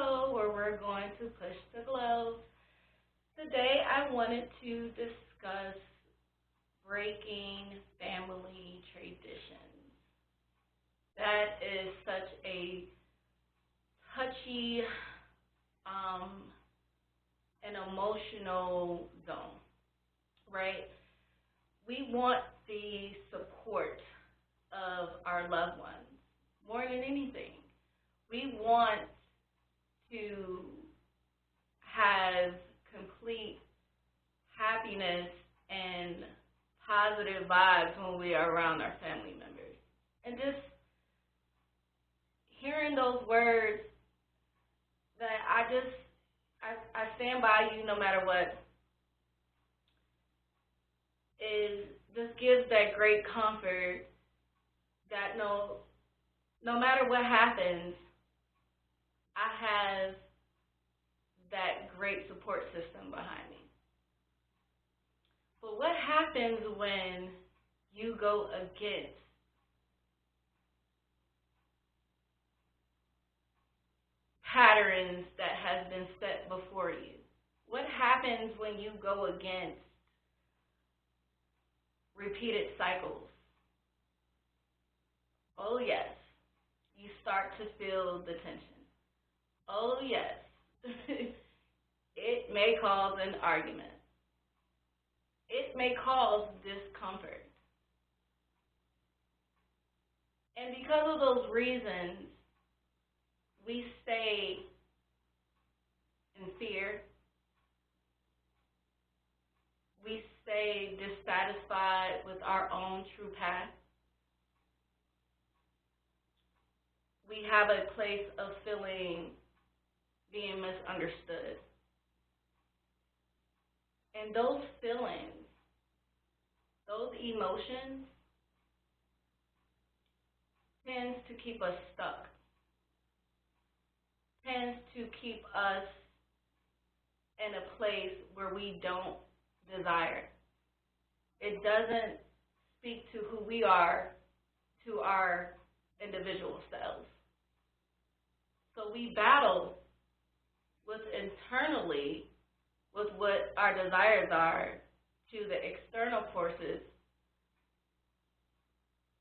show where we're going to push the globe. Today I wanted to discuss breaking family traditions. That is such a touchy, um, and emotional zone, right? We want the support of our loved ones more than anything. We want to have complete happiness and positive vibes when we are around our family members. And just hearing those words that I stand by you no matter what is just gives that great comfort that no matter what happens, I have that great support system behind me. But what happens when you go against patterns that have been set before you? What happens when you go against repeated cycles? Oh yes, you start to feel the tension. Oh yes, it may cause an argument. It may cause discomfort. And because of those reasons, we stay in fear. We stay dissatisfied with our own true path. We have a place of feeling being misunderstood. And those feelings, those emotions, tends to keep us stuck, tends to keep us in a place where we don't desire. It doesn't speak to who we are, to our individual selves. So we battle with internally with what our desires are to the external forces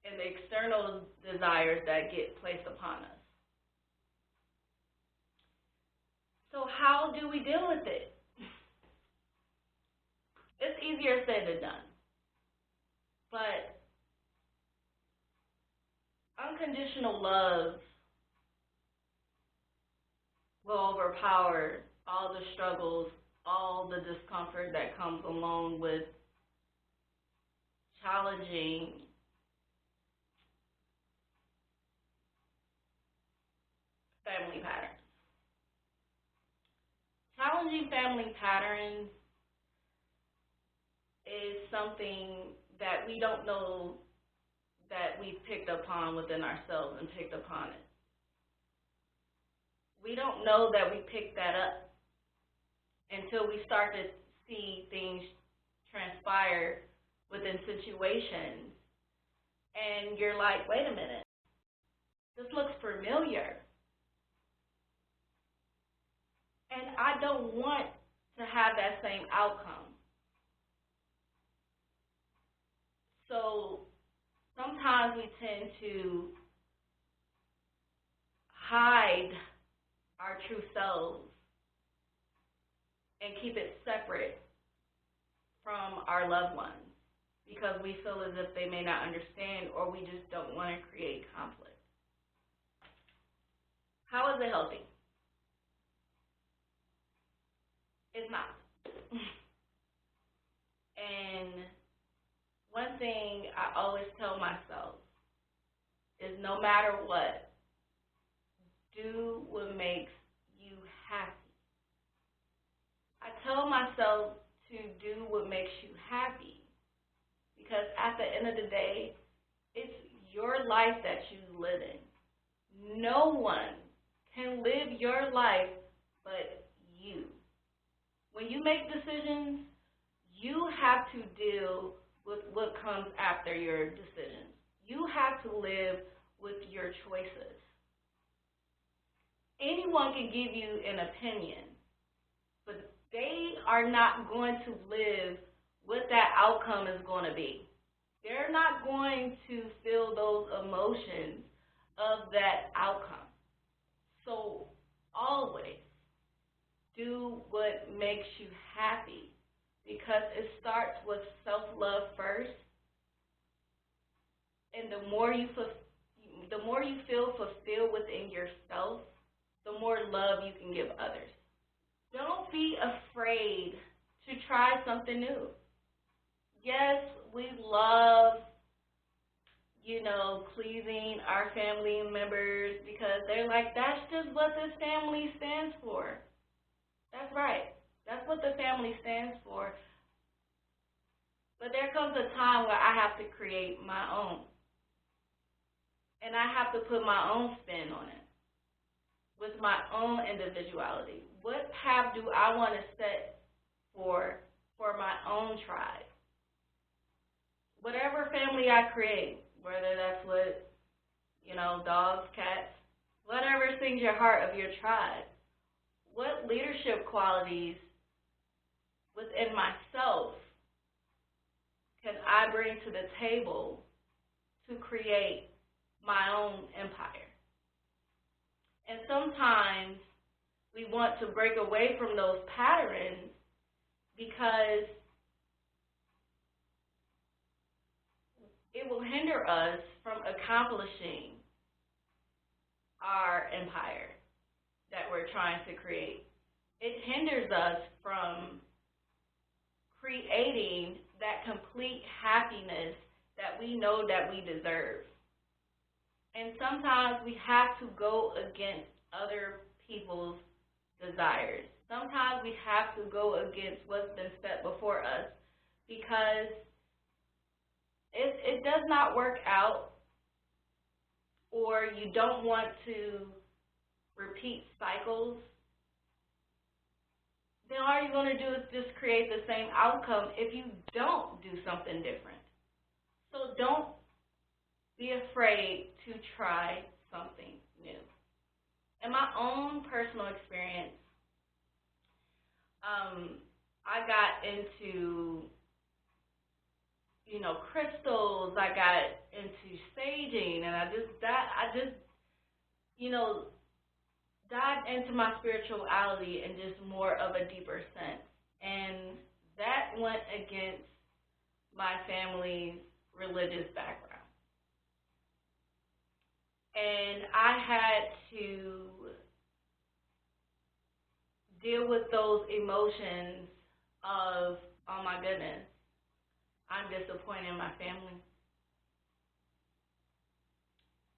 and the external desires that get placed upon us. So how do we deal with it? It's easier said than done. But unconditional love will overpower all the struggles, all the discomfort that comes along with challenging family patterns. Challenging family patterns is something that we don't know that we've picked upon within ourselves and picked upon it. We don't know that we picked that up until we start to see things transpire within situations. And you're like, wait a minute, this looks familiar. And I don't want to have that same outcome. So sometimes we tend to hide our true selves and keep it separate from our loved ones because we feel as if they may not understand or we just don't want to create conflict. How is it healthy? It's not. And one thing I always tell myself is no matter what, do what makes you happy. I tell myself to do what makes you happy because at the end of the day, it's your life that you live in. No one can live your life but you. When you make decisions, you have to deal with what comes after your decisions. You have to live with your choices. anyone can give you an opinion, but they are not going to live what that outcome is going to be. They're not going to feel those emotions of that outcome. So always do what makes you happy, because it starts with self-love first. And the more you feel fulfilled within yourself, the more love you can give others. Don't be afraid to try something new. Yes, we love, pleasing our family members because they're like, that's just what this family stands for. That's right. That's what the family stands for. But there comes a time where I have to create my own. And I have to put my own spin on it with my own individuality. What path do I want to set for my own tribe? Whatever family I create, whether that's with, dogs, cats, whatever sings your heart of your tribe, what leadership qualities within myself can I bring to the table to create my own empire? And sometimes we want to break away from those patterns because it will hinder us from accomplishing our empire that we're trying to create. It hinders us from creating that complete happiness that we know that we deserve. And sometimes we have to go against other people's desires. Sometimes we have to go against what's been set before us because it does not work out, or you don't want to repeat cycles. Then all you're going to do is just create the same outcome if you don't do something different. So don't be afraid to try something new. In my own personal experience, I got into, crystals. I got into saging, and I just dived into my spirituality in just more of a deeper sense, and that went against my family's religious background. And I had to deal with those emotions of, oh my goodness, I'm disappointing my family.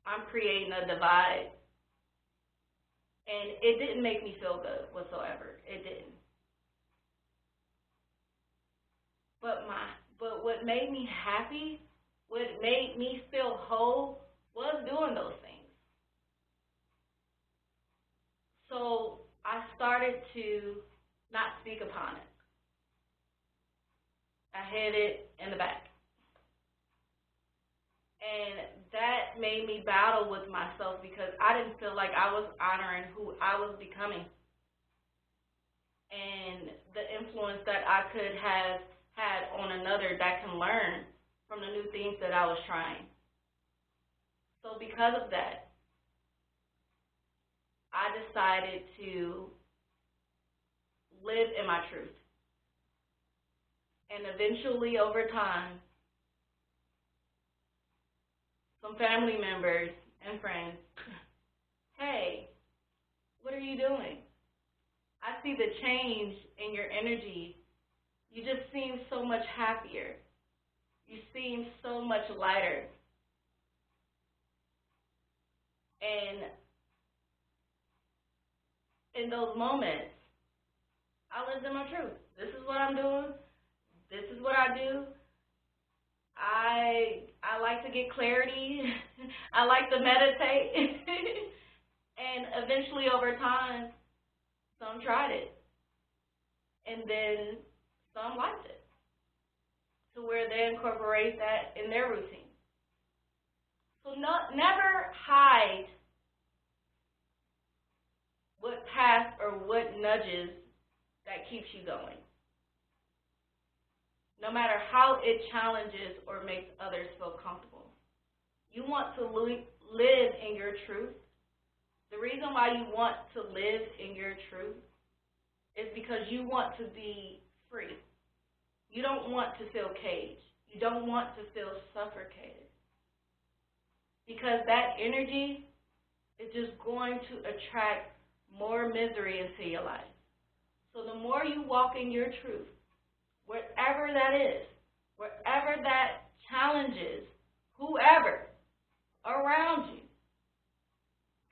I'm creating a divide. And it didn't make me feel good whatsoever. It didn't. But what made me happy, what made me feel whole, was doing those things. So I started to not speak upon it. I hid it in the back. And that made me battle with myself because I didn't feel like I was honoring who I was becoming and the influence that I could have had on another that can learn from the new things that I was trying. So because of that, I decided to live in my truth. And eventually, over time, some family members and friends, hey, what are you doing? I see the change in your energy. You just seem so much happier. You seem so much lighter. And in those moments, I lived in my truth. This is what I'm doing. This is what I do. I like to get clarity. I like to meditate. And eventually, over time, some tried it. And then some liked it, to where they incorporate that in their routine. So never hide what path or what nudges that keeps you going. No matter how it challenges or makes others feel comfortable. You want to live in your truth. The reason why you want to live in your truth is because you want to be free. You don't want to feel caged. You don't want to feel suffocated. Because that energy is just going to attract more misery into your life. So the more you walk in your truth, wherever that is, wherever that challenges, whoever around you,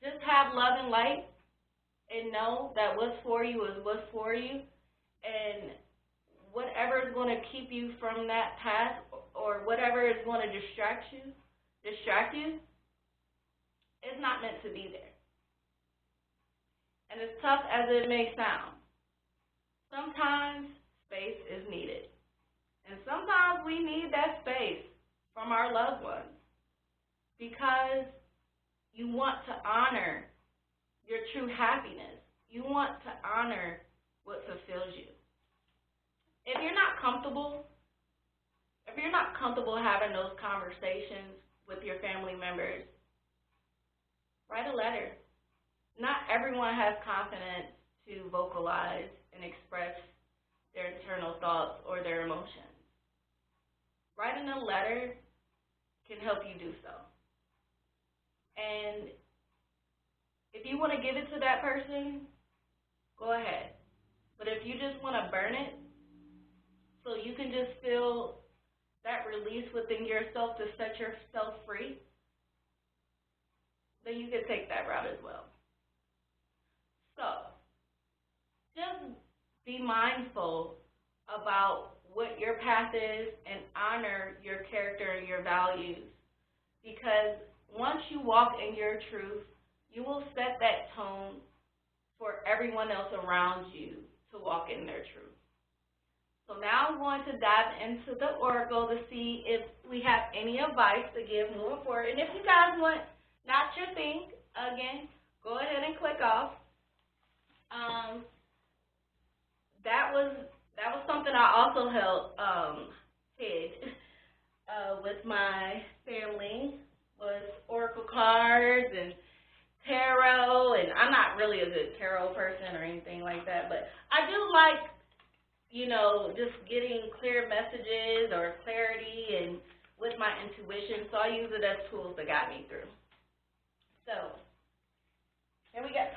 just have love and light and know that what's for you is what's for you, and whatever is going to keep you from that path or whatever is going to distract you, is not meant to be there. And as tough as it may sound, sometimes space is needed. And sometimes we need that space from our loved ones because you want to honor your true happiness. You want to honor what fulfills you. If you're not comfortable having those conversations with your family members, write a letter. Not everyone has confidence to vocalize and express their internal thoughts or their emotions. Writing a letter can help you do so. And if you want to give it to that person, go ahead. But if you just want to burn it so you can just feel that release within yourself to set yourself free, then you can take that route as well. So, just be mindful about what your path is and honor your character and your values, because once you walk in your truth, you will set that tone for everyone else around you to walk in their truth. So now I'm going to dive into the oracle to see if we have any advice to give moving forward. And if you guys want not your thing, again, go ahead and click off. That was something I also hid with my family, was oracle cards and tarot, and I'm not really a good tarot person or anything like that, but I do like, just getting clear messages or clarity and with my intuition, so I use it as tools to guide me through. So, here we go.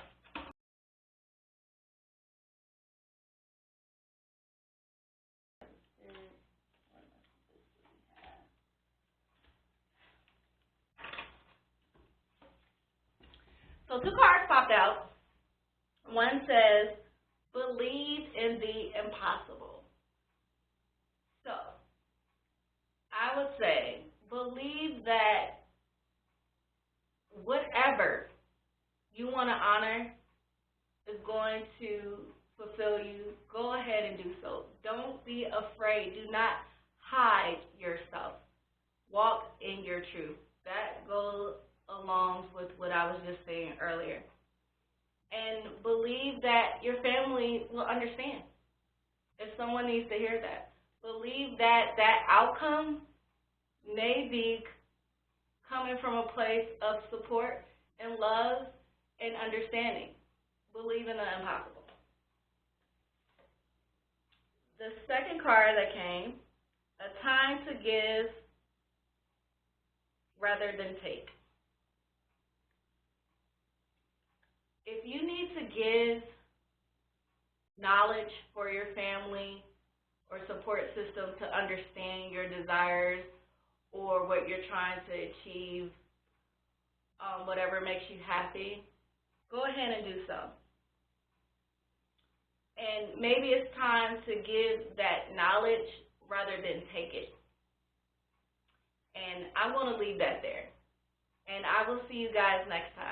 So 2 cards popped out. One says, believe in the impossible. So, I would say, believe that whatever you want to honor is going to fulfill you. Go ahead and do so. Don't be afraid. Do not hide yourself. Walk in your truth. That goes along with what I was just saying earlier. And believe that your family will understand if someone needs to hear that. Believe that that outcome may be coming from a place of support and love and understanding. Believe in the impossible. The second card that came, a time to give rather than take. If you need to give knowledge for your family or support system to understand your desires or what you're trying to achieve, whatever makes you happy, go ahead and do so. And maybe it's time to give that knowledge rather than take it. And I'm going to leave that there. And I will see you guys next time.